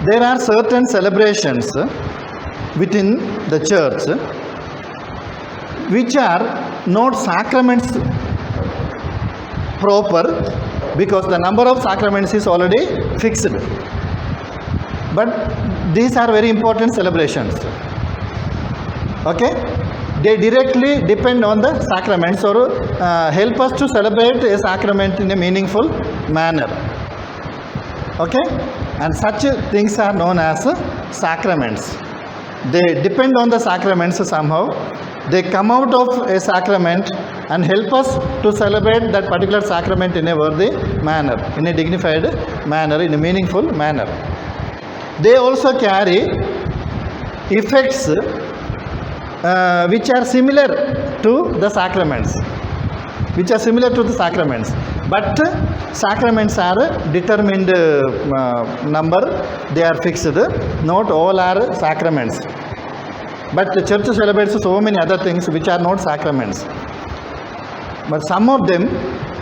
there are certain celebrations within the church which are not sacraments proper, because the number of sacraments is already fixed. But these are very important celebrations. Okay? They directly depend on the sacraments, or help us to celebrate a sacrament in a meaningful manner. Okay? And such things are known as sacraments. They depend on the sacraments somehow. They come out of a sacrament and help us to celebrate that particular sacrament in a worthy manner, in a dignified manner, in a meaningful manner. They also carry effects which are similar to the sacraments. But sacraments are determined number, they are fixed. Not all are sacraments. But the church celebrates so many other things which are not sacraments. But some of them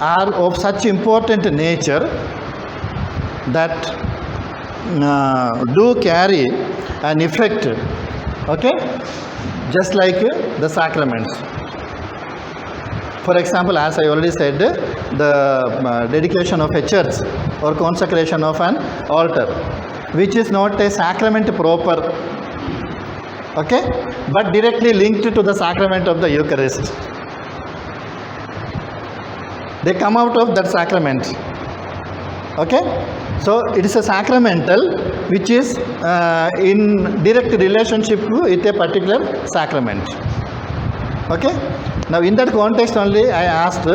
are of such important nature that do carry an effect, okay, just like the sacraments. For example, as I already said, the dedication of a church or consecration of an altar, which is not a sacrament proper, okay, but directly linked to the sacrament of the Eucharist. They come out of that sacrament. Okay? So it is a sacramental which is in direct relationship with a particular sacrament. Okay? Now in that context only I asked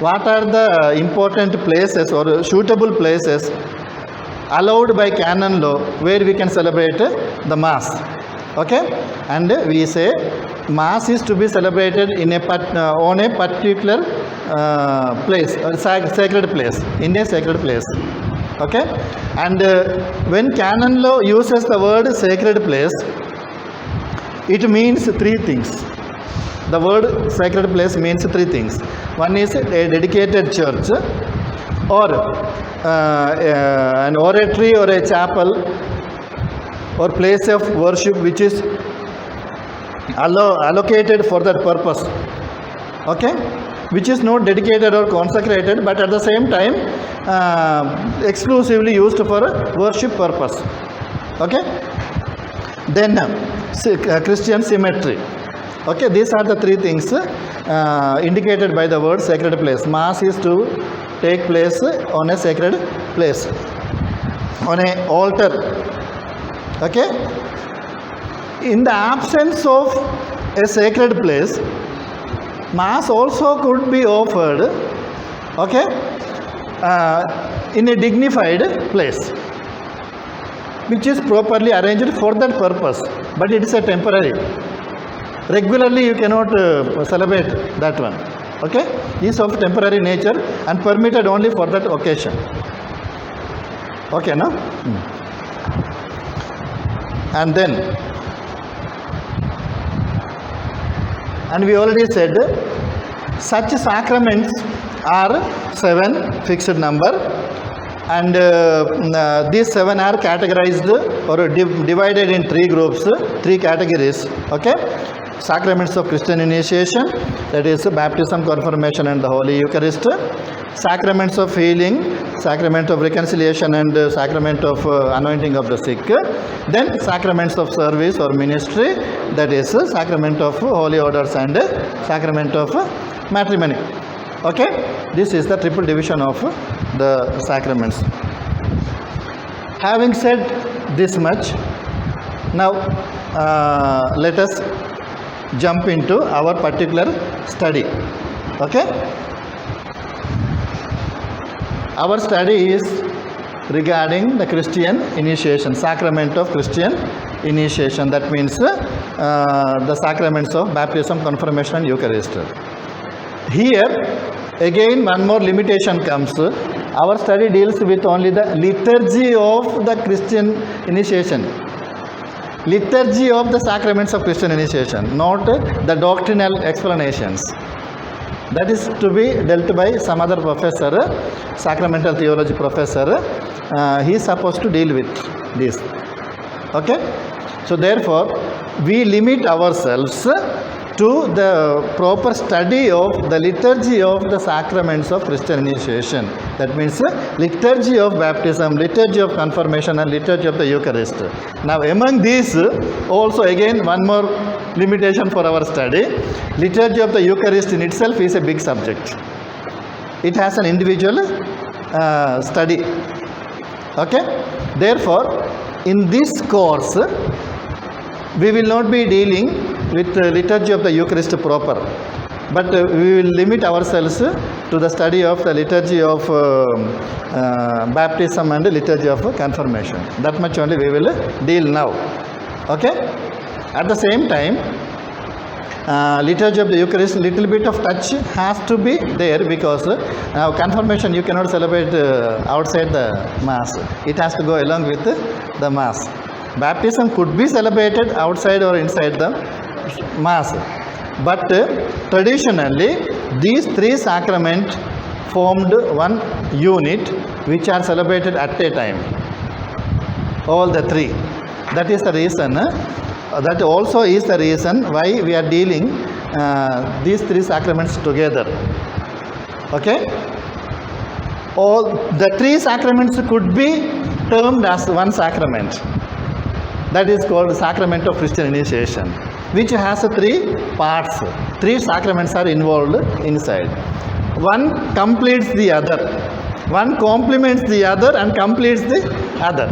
what are the important places or suitable places allowed by canon law where we can celebrate the Mass. Okay? And we say Mass is to be celebrated in on a particular place, sacred place, in a sacred place. Okay? And when canon law uses the word sacred place, it means three things. The word sacred place means three things. One is a dedicated church, or an oratory or a chapel or place of worship which is allocated for that purpose. Okay? Which is not dedicated or consecrated, but at the same time exclusively used for worship purpose. Okay? Then Christian cemetery. Okay, these are the three things indicated by the word sacred place. Mass is to take place on a sacred place, on an altar. Okay? In the absence of a sacred place, Mass also could be offered, okay, in a dignified place, which is properly arranged for that purpose, but it is a temporary. Regularly you cannot celebrate that one. Okay? It is of temporary nature and permitted only for that occasion. Okay, no? And then, and we already said such sacraments are 7, fixed number, and these 7 are categorized or divided in 3 groups, 3 categories. Okay? Sacraments of Christian initiation, that is baptism, confirmation and the Holy Eucharist. Sacraments of healing, sacrament of reconciliation and sacrament of anointing of the sick. Then sacraments of service or ministry, that is sacrament of holy orders and sacrament of matrimony. Okay? This is the triple division of the sacraments. Having said this much, now let us jump into our particular study. Okay? Our study is regarding the Christian initiation, sacrament of Christian initiation. That means the sacraments of baptism, confirmation and Eucharist. Here again one more limitation comes. Our study deals with only the liturgy of the Christian initiation. Liturgy of the sacraments of Christian initiation, not the doctrinal explanations. That is to be dealt by some other professor, sacramental theology professor. He is supposed to deal with this. Okay? So therefore, we limit ourselves to the proper study of the liturgy of the sacraments of Christian initiation. That means liturgy of baptism, liturgy of confirmation, and liturgy of the Eucharist. Now among these, also again one more limitation for our study. Liturgy of the Eucharist in itself is a big subject. It has an individual study. Okay? Therefore, in this course, we will not be dealing with the liturgy of the Eucharist proper, but we will limit ourselves to the study of the liturgy of baptism and liturgy of confirmation. That much only we will deal now. Okay? At the same time, liturgy of the Eucharist, little bit of touch has to be there, because now confirmation you cannot celebrate outside the Mass. It has to go along with the Mass. Baptism could be celebrated outside or inside the Mass. But traditionally, these three sacraments formed one unit which are celebrated at a time. All the three. That is the reason. That also is the reason why we are dealing these three sacraments together. Okay? All the three sacraments could be termed as one sacrament. That is called sacrament of Christian initiation, which has three parts. Three sacraments are involved inside. One completes the other. One complements the other and completes the other.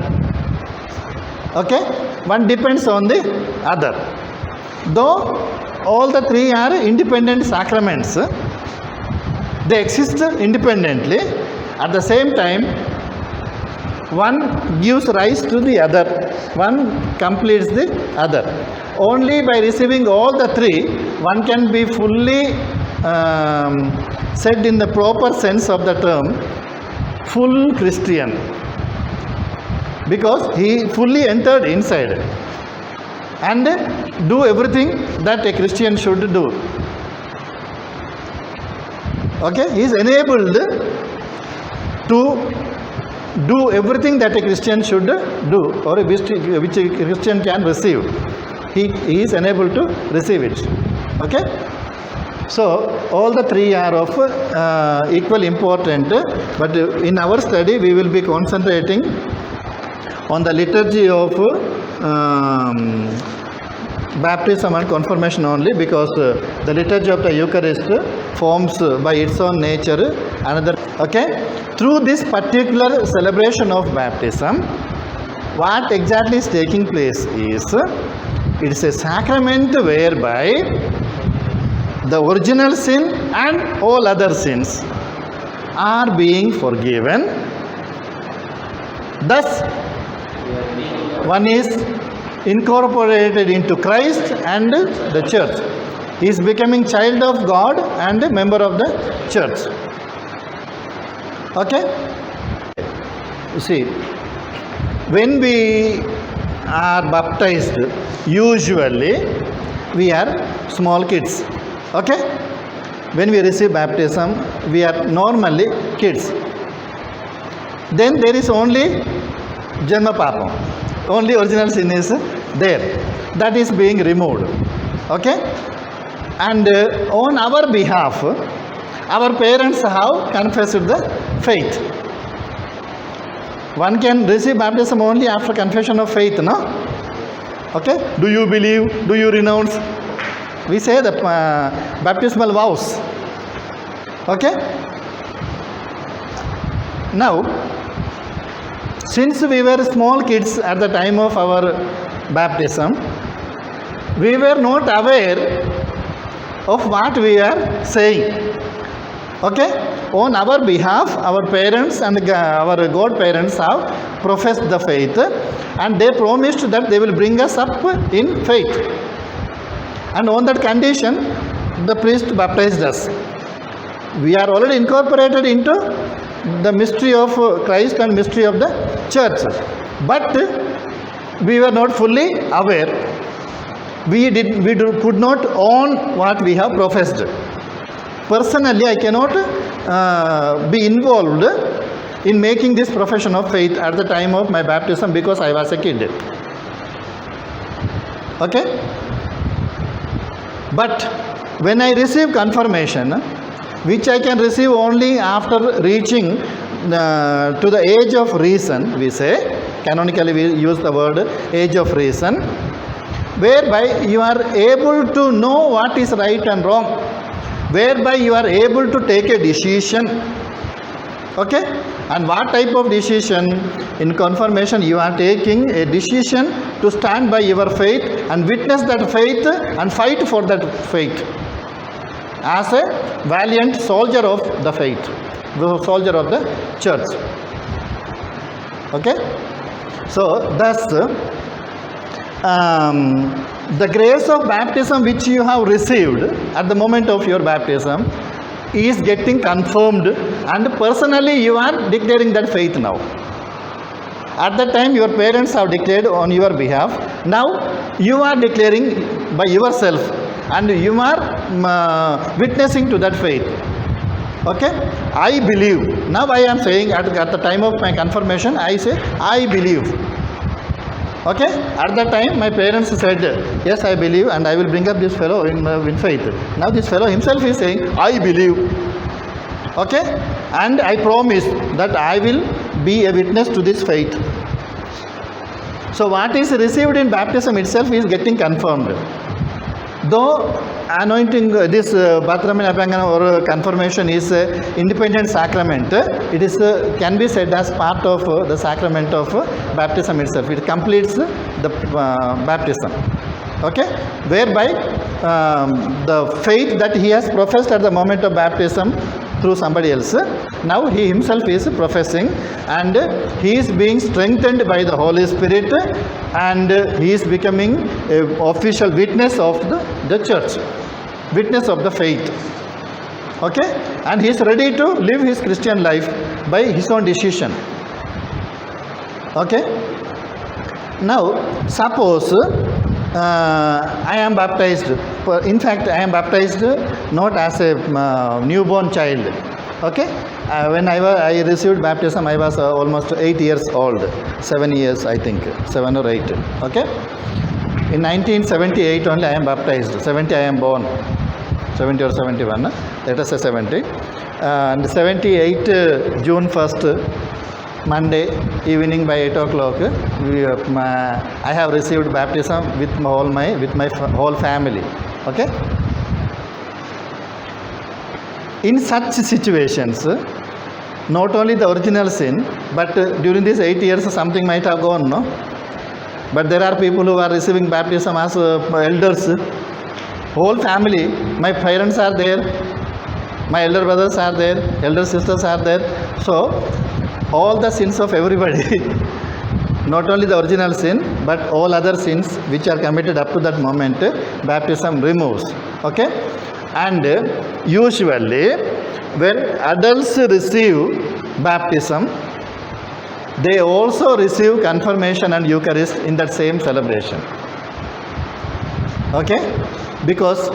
Okay? One depends on the other. Though all the three are independent sacraments, they exist independently. At the same time, one gives rise to the other. One completes the other. Only by receiving all the three, one can be fully said in the proper sense of the term, full Christian. Because he fully entered inside and do everything that a Christian should do. Okay? He is enabled to do everything that a Christian should do, or which a Christian can receive. He is enabled to receive it. Okay? So all the three are of equal important, but in our study we will be concentrating on the liturgy of baptism and confirmation only, because the liturgy of the Eucharist forms by its own nature another. Okay? Through this particular celebration of baptism, what exactly is taking place is, it is a sacrament whereby the original sin and all other sins are being forgiven. Thus, one is incorporated into Christ and the church. He is becoming child of God and a member of the church. Okay? You see, when we are baptized, usually we are small kids. Okay? When we receive baptism, we are normally kids. Then there is only Janma Papam. Only original sin is there. That is being removed. Okay? And on our behalf, our parents have confessed the faith. One can receive baptism only after confession of faith, no? Okay? Do you believe? Do you renounce? We say the baptismal vows. Okay? Now, since we were small kids at the time of our baptism, we were not aware of what we are saying. Okay? On our behalf, our parents and our godparents have professed the faith, and they promised that they will bring us up in faith. And on that condition, the priest baptized us. We are already incorporated into the mystery of Christ and mystery of the church. But we were not fully aware. We could not own what we have professed. Personally, I cannot be involved in making this profession of faith at the time of my baptism, because I was a kid. Okay? But when I receive confirmation, which I can receive only after reaching to the age of reason, we say, canonically we use the word age of reason, whereby you are able to know what is right and wrong, whereby you are able to take a decision. Okay? And what type of decision? In confirmation, you are taking a decision to stand by your faith and witness that faith and fight for that faith as a valiant soldier of the faith, the soldier of the church. Okay? So, thus, the grace of baptism which you have received at the moment of your baptism is getting confirmed, and personally you are declaring that faith now. At that time your parents have declared on your behalf. Now you are declaring by yourself and you are witnessing to that faith. Okay? I believe. Now I am saying at the time of my confirmation, I say I believe. Okay? At that time my parents said, yes, I believe and I will bring up this fellow in faith. Now this fellow himself is saying, I believe. Okay? And I promise that I will be a witness to this faith. So what is received in baptism itself is getting confirmed. Though anointing, this Bathraman Abhangana or confirmation is independent sacrament, it is can be said as part of the sacrament of baptism itself. It completes the baptism. Okay? Whereby the faith that he has professed at the moment of baptism through somebody else, now he himself is professing and he is being strengthened by the Holy Spirit and he is becoming an official witness of the church, witness of the faith. Okay? And he is ready to live his Christian life by his own decision. Okay? Now, suppose I am baptized. In fact, I am baptized not as a newborn child. Okay? When I received baptism, I was almost 8 years old. 7 years, I think. 7 or 8. Okay? In 1978 only I am baptized. 70 I am born. 70 or 71. Let us say 70. And 78 June 1st. Monday evening by 8 o'clock, I have received baptism with my whole family. Okay? In such situations, not only the original sin, but during these 8 years something might have gone, no? But there are people who are receiving baptism as elders. Whole family, my parents are there, my elder brothers are there, elder sisters are there. So, all the sins of everybody, not only the original sin, but all other sins which are committed up to that moment, baptism removes. Okay? And usually, when adults receive baptism, they also receive confirmation and Eucharist in that same celebration. Okay? Because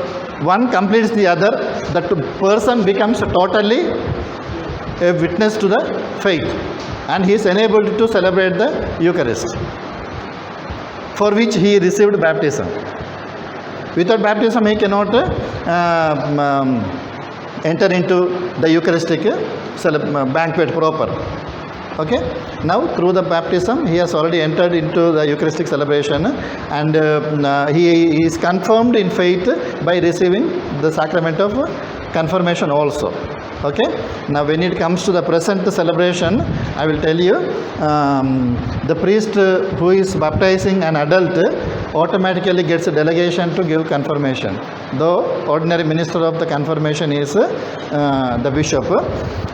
one completes the other, that person becomes totally a witness to the faith and he is enabled to celebrate the Eucharist for which he received baptism. Without baptism he cannot enter into the Eucharistic banquet proper. Okay? Now through the baptism he has already entered into the Eucharistic celebration and he is confirmed in faith by receiving the sacrament of confirmation also. Okay? Now when it comes to the present celebration, I will tell you, the priest who is baptizing an adult automatically gets a delegation to give confirmation. Though ordinary minister of the confirmation is the bishop.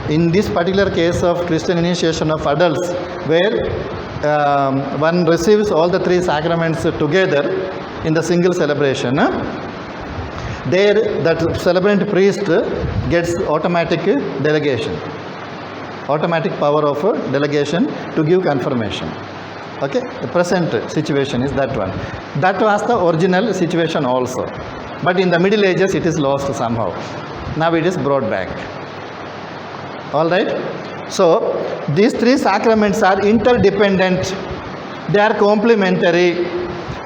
In this particular case of Christian initiation of adults, where one receives all the three sacraments together in the single celebration, there that celebrant priest gets automatic delegation, automatic power of delegation to give confirmation. Okay? The present situation is that one. That was the original situation also. But in the Middle Ages it is lost somehow. Now it is brought back. Alright? So, these three sacraments are interdependent. They are complementary.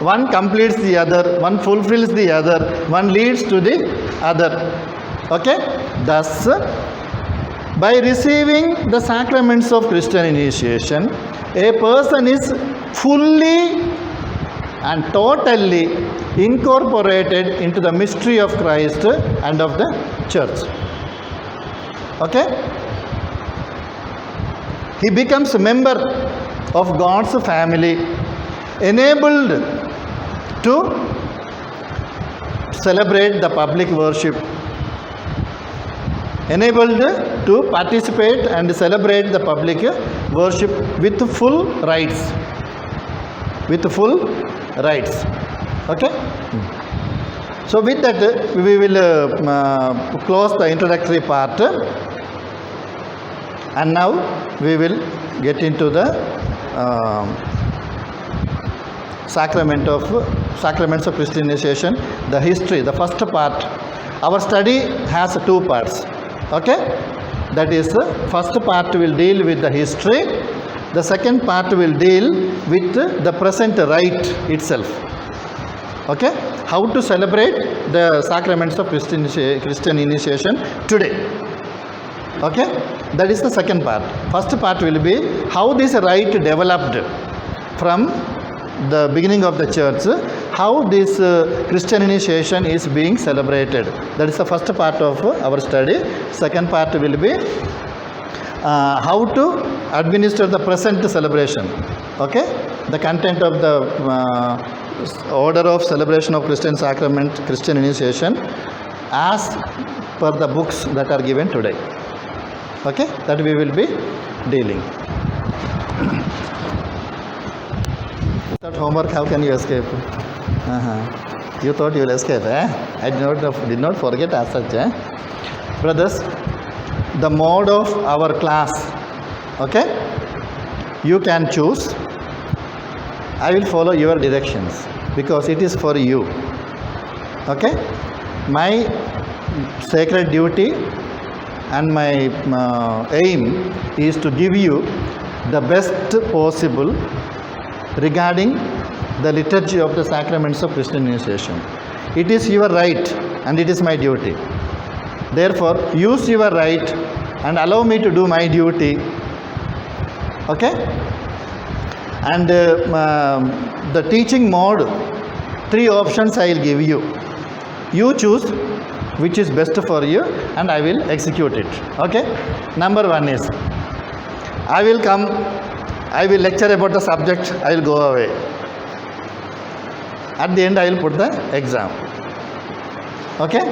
One completes the other, one fulfills the other, one leads to the other. Okay? Thus, by receiving the sacraments of Christian initiation, a person is fully and totally incorporated into the mystery of Christ and of the church. Okay? He becomes a member of God's family, enabled to celebrate the public worship, enabled to participate and celebrate the public worship with full rights. With full rights. Okay? So with that, we will close the introductory part, and now we will get into the sacraments of Christian initiation, the history, the first part. Our study has two parts. Okay? That is, first part will deal with the history. The second part will deal with the present rite itself. Okay? How to celebrate the sacraments of Christian initiation today. Okay? That is the second part. First part will be how this rite developed from the beginning of the church, how this Christian initiation is being celebrated. That is the first part of our study. Second part will be how to administer the present celebration. Okay? The content of the order of celebration of Christian sacrament, Christian initiation, as per the books that are given today. Okay? That we will be dealing. Without homework, how can you escape? You thought you will escape, eh? I did not forget as such, eh? Brothers, the mode of our class, okay? You can choose. I will follow your directions because it is for you. Okay? My sacred duty and my aim is to give you the best possible regarding the liturgy of the sacraments of Christian initiation. It is your right and it is my duty. Therefore, use your right and allow me to do my duty. Okay? And the teaching mode, 3 options I will give you. You choose which is best for you and I will execute it. Okay? Number 1 is, I will come, I will lecture about the subject, I will go away. At the end, I will put the exam. Okay?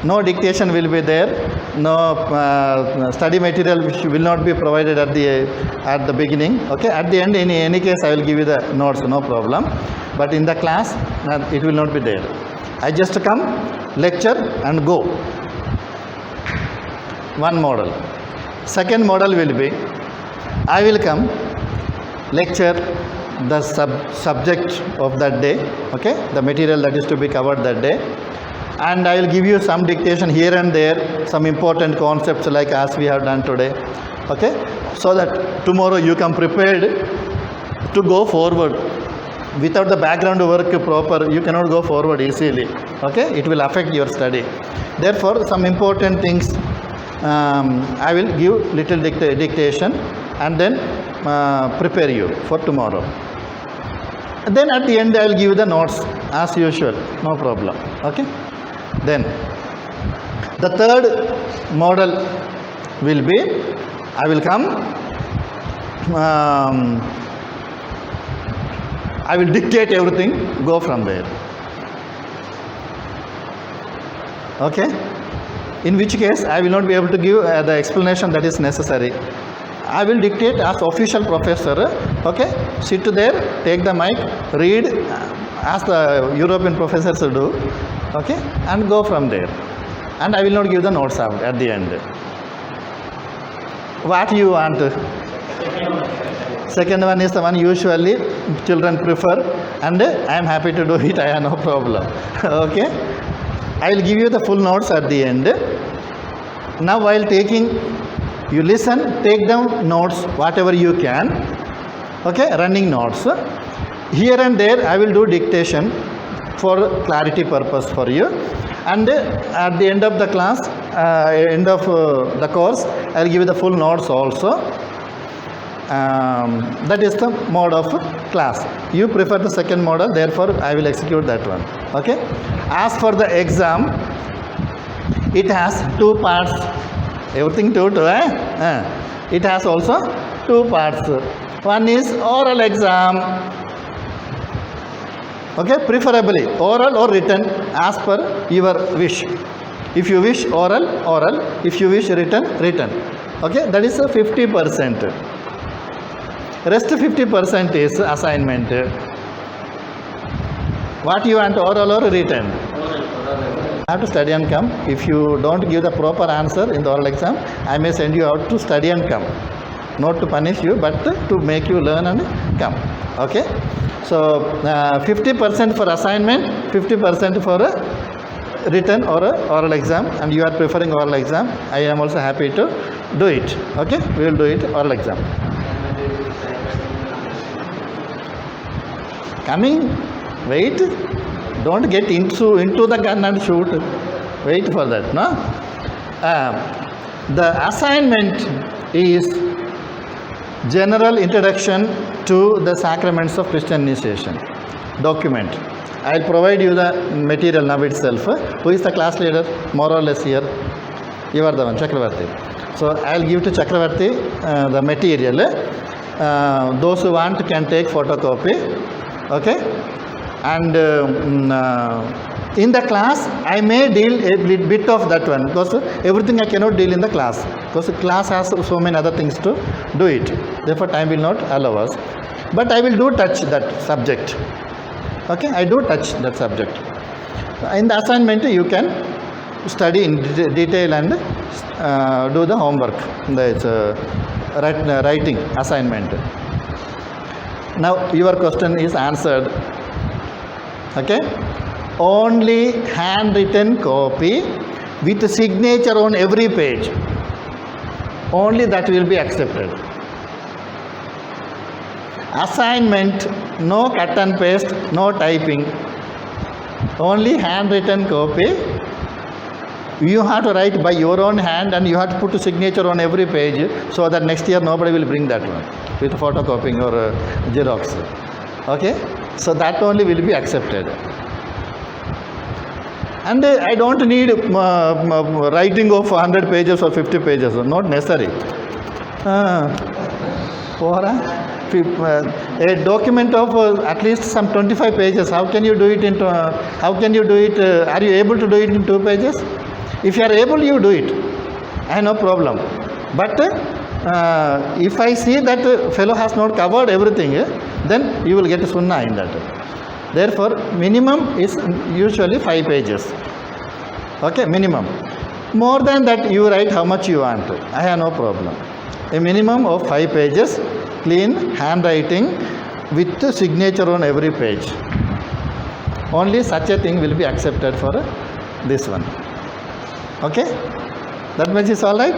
No dictation will be there. No study material which will not be provided at the beginning. Okay? At the end, in any case, I will give you the notes, no problem. But in the class, it will not be there. I just come, lecture and go. One model. Second model will be, I will come, lecture the subject of that day, okay, the material that is to be covered that day, and I will give you some dictation here and there, some important concepts like as we have done today, okay, so that tomorrow you come prepared to go forward. Without the background work proper, you cannot go forward easily, okay, it will affect your study. Therefore, some important things I will give little dictation and then prepare you for tomorrow. And then at the end I will give the notes as usual, no problem. Okay? Then the third model will be, I will come, I will dictate everything, go from there. Okay? In which case I will not be able to give the explanation that is necessary. I will dictate as official professor, okay, sit there, take the mic, read as the European professors do, okay, and go from there. And I will not give the notes out at the end. What you want? Second one is the one usually children prefer, and I am happy to do it, I have no problem. Okay, I will give you the full notes at the end. Now while taking, you listen, take down notes, whatever you can, okay, running notes. Here and there I will do dictation for clarity purpose for you, and at the end of the class, end of the course, I will give you the full notes also. That is the mode of class. You prefer the second model, therefore I will execute that one. Okay. As for the exam, it has two parts. Everything two, it has also two parts. One is oral exam. Okay, preferably oral or written as per your wish. If you wish oral, oral. If you wish written, written. Okay, that is a 50%. Rest 50% is assignment. What you want, oral or written? You have to study and come. If you don't give the proper answer in the oral exam, I may send you out to study and come. Not to punish you, but to make you learn and come. Okay. So 50% for assignment, 50% for a written or a oral exam, and you are preferring oral exam. I am also happy to do it. Okay. We will do it oral exam. Coming, wait, don't get into the gun and shoot. Wait for that, no? The assignment is general introduction to the sacraments of Christian initiation document. I will provide you the material now itself. Who is the class leader? More or less here. You are the one, Chakravarti. So I will give to Chakravarti the material. Those who want can take photocopy. Okay, and in the class I may deal a bit of that one, because everything I cannot deal in the class, because the class has so many other things to do it. Therefore, time will not allow us. But I will do touch that subject. Okay, I do touch that subject. In the assignment, you can study in detail and do the homework. That's writing assignment. Now your question is answered. Okay, only handwritten copy with signature on every page, only that will be accepted. Assignment, no cut and paste, no typing, only handwritten copy. You have to write by your own hand, and you have to put a signature on every page, so that next year nobody will bring that one with photocopying or Xerox. Okay, so that only will be accepted. And I don't need writing of 100 pages or 50 pages, not necessary. For a document of at least some 25 pages, how can you do it into? How can you do it? Are you able to do it in 2 pages? If you are able, you do it. I have no problem. But if I see that fellow has not covered everything, then you will get a sunnah in that. Therefore, minimum is usually 5 pages. Okay, minimum. More than that, you write how much you want. I have no problem. A minimum of 5 pages, clean handwriting with the signature on every page. Only such a thing will be accepted for this one. Okay, that much is all right.